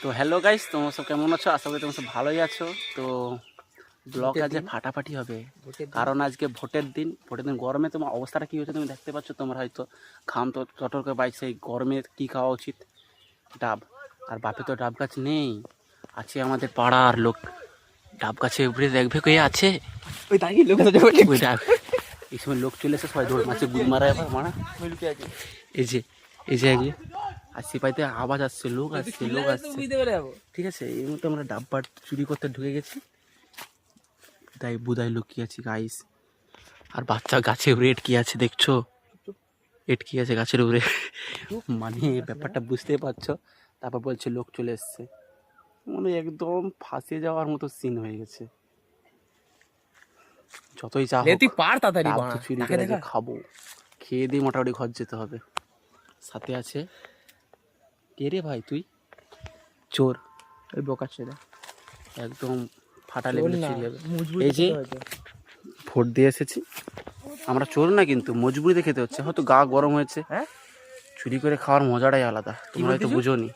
তো hello guys, তোমরা সব কেমন আছো? আশা করি তোমরা সব ভালোই আছো। তো ব্লগ আজ ফাটাফাটি হবে, কারণ আজকে ভোটের দিন। গরমে তোমার অবস্থাটা কী হচ্ছে তুমি দেখতে পাচ্ছ। তোমরা হয়তো ঘাম তো চটর করে বাইছে। এই গরমে কী খাওয়া উচিত? ডাব। আর বাপে তো ডাব গাছ নেই, আছে আমাদের পাড়ার লোক। ডাব গাছে উপরে দেখবে কে আছে? ওই দাঁড়িয়ে লোক ওই ডাব, এই সময় লোক চলে এসে সবাই দৌড় মারছে, গুদ মারা এবার মারা। এই যে এগুলো আর সিপাইতে আওয়াজ আসছে, লোক আসছে। ঠিক আছে, এই মতো আমরা ডাব্বা চুরি করতে ঢুকে গেছি, তাই বুধাই লুকিয়ে আছি গাইস। আর বাচ্চা গাছে রেট কি আছে দেখছো? এট কি আছে গাছের উপরে, মানে ব্যাপারটা বুঝতেই পারছো। তারপর বলছে লোক চলে এসছে, মানে একদম ফাঁসে যাওয়ার মতো সিন হয়ে গেছে। যতই চা হোক, ডাব তো চুরি করে খাবো, খেয়ে দিয়ে মোটামুটি ঘর যেতে হবে। সাথে আছে কে রে ভাই? তুই চোর, ওই বোকা ছেলে একদম ফাটা লেভেলে চুরি হবে। এই যে ভোট দিয়ে এসেছি আমরা, চোর না কিন্তু মজবুরিতে খেতে হচ্ছে। হয়তো গা গরম হয়েছে, হ্যাঁ চুরি করে খাওয়ার মজাটাই আলাদা। তোমরা হয়তো বুঝোনি,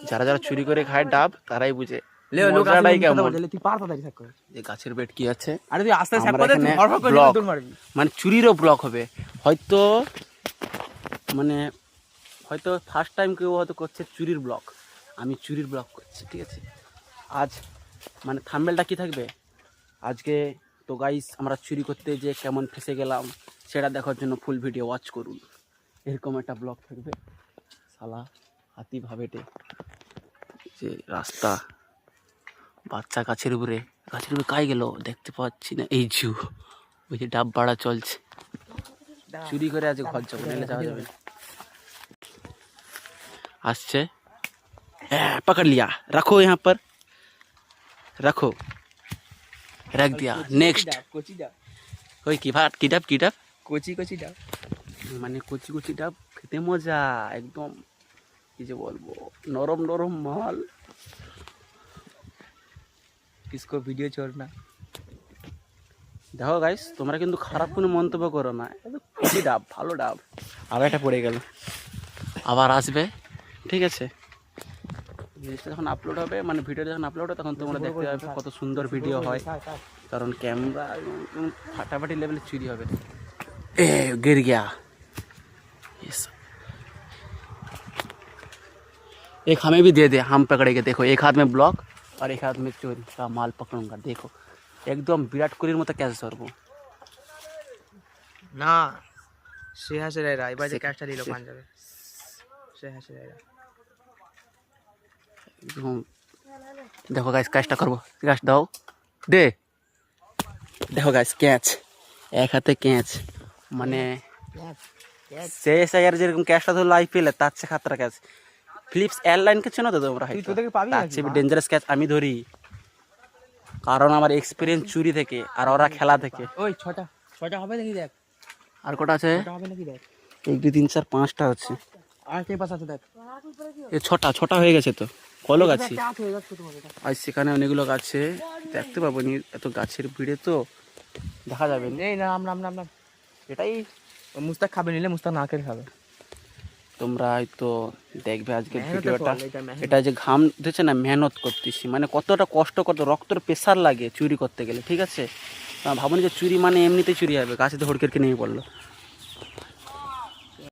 যারা যারা চুরি করে খায় ডাব তারাই বুঝে মজাটাই কেমন। এই গাছের বেড কি আছে, মানে চুরিরও ব্লক হবে হয়তো। মানে হয়তো ফার্স্ট টাইম কেউ হয়তো করছে চুরির ব্লক, আমি চুরির ব্লক করছি। ঠিক আছে, আজ মানে থাম্বনেলটা কি থাকবে আজকে? তো গাইস, আমরা চুরি করতে যে কেমন ফেসে গেলাম সেটা দেখার জন্য ফুল ভিডিও ওয়াচ করুন। এরকম একটা ব্লগ থাকবে। শালা হাতি ভাবেটে যে রাস্তা, বাচ্চা গাছের উপরে কাই গেল দেখতে পাচ্ছি না। এই জু ওই যে ডাব বাড়া চলছে, চুরি করে আজ ঘর যাবো, নাহলে যাওয়া যাবে না। আসছে, पकड़ लिया, रखो यहाँ पर, रखो, रख दिया। नेक्स्ट ওই কি ভাত, কি ডাব কচি ডাব, মানে কচি কচি ডাব খেতে মজা একদম। কি যে বলবো, নরম নরম মাল। কিসকো ভিডিও छोड़ना। দেখো গাইস, তোমরা কিন্তু খারাপ কোনো মন্তব্য করো না, কচি ডাব ভালো ডাব। আবার এটা পড়ে গেল, আবার আসবে। ঠিক আছে, জিনিসটা যখন আপলোড হবে, মানে ভিডিও যখন আপলোড হবে, তখন তোমরা দেখতে পাবে কত সুন্দর ভিডিও হয়। কারণ ক্যামেরা ফাটাফাটি লেভেলে চুরি হবে। ए गिर गया। एक हमें भी दे दे, हम पकड़ेंगे। देखो, एक हाथ में ब्लॉक और एक हाथ में चोरी का माल पकड़ूंगा। देखो एकदम विराट कोहलिर मতো ক্যাচ ধরবো না। সে হাসে রাইরা এবার যে ক্যাচটা দিল পাঞ্জাবে, সে হাসে রাইরা একদম। দেখো গাইস, ক্যাচটা করবো, ক্যাচ দাও, দে। দেখো গাইস, ক্যাচ, এক হাতে ক্যাচ, মানে শেষ আয়ার যেরকম ক্যাচটা ধরলো আইপিএল, তার চেয়ে খাতরা ক্যাচ। ফিলিপস এয়ারলাইনকে চেনো তো তোমরা? হয়তো তার চেয়ে ডেঞ্জারাস ক্যাচ আমি ধরি, কারণ আমার এক্সপিরিয়েন্স চুরি থেকে আর ওরা খেলা থেকে। ওই ছটা হবে নাকি দেখ, আর কটা আছে? হবে নাকি দেখ, 1 2 3 4 5টা আছে। আর কে পাস আছে দেখ, এই ছটা হয়ে গেছে তো। কলো গাছি আর সেখানে অনেকগুলো গাছে দেখতে পাবো নি, এত গাছের ভিড়ে তো দেখা যাবে না। এই নাম এটাই মুস্তাক খাবে, নিলে মুস্তাক না খেলে খাবে। তোমরা হয়তো দেখবে আজকে ভিডিওটা। এটা যে ঘাম দিচ্ছে না, মেহনত করতেছি, মানে কতটা কষ্ট, কত রক্তের প্রেশার লাগে চুরি করতে গেলে। ঠিক আছে, ভাবুন যে চুরি মানে এমনিতেই চুরি হবে, গাছে তো হড়কেরকে নিয়ে পড়লো।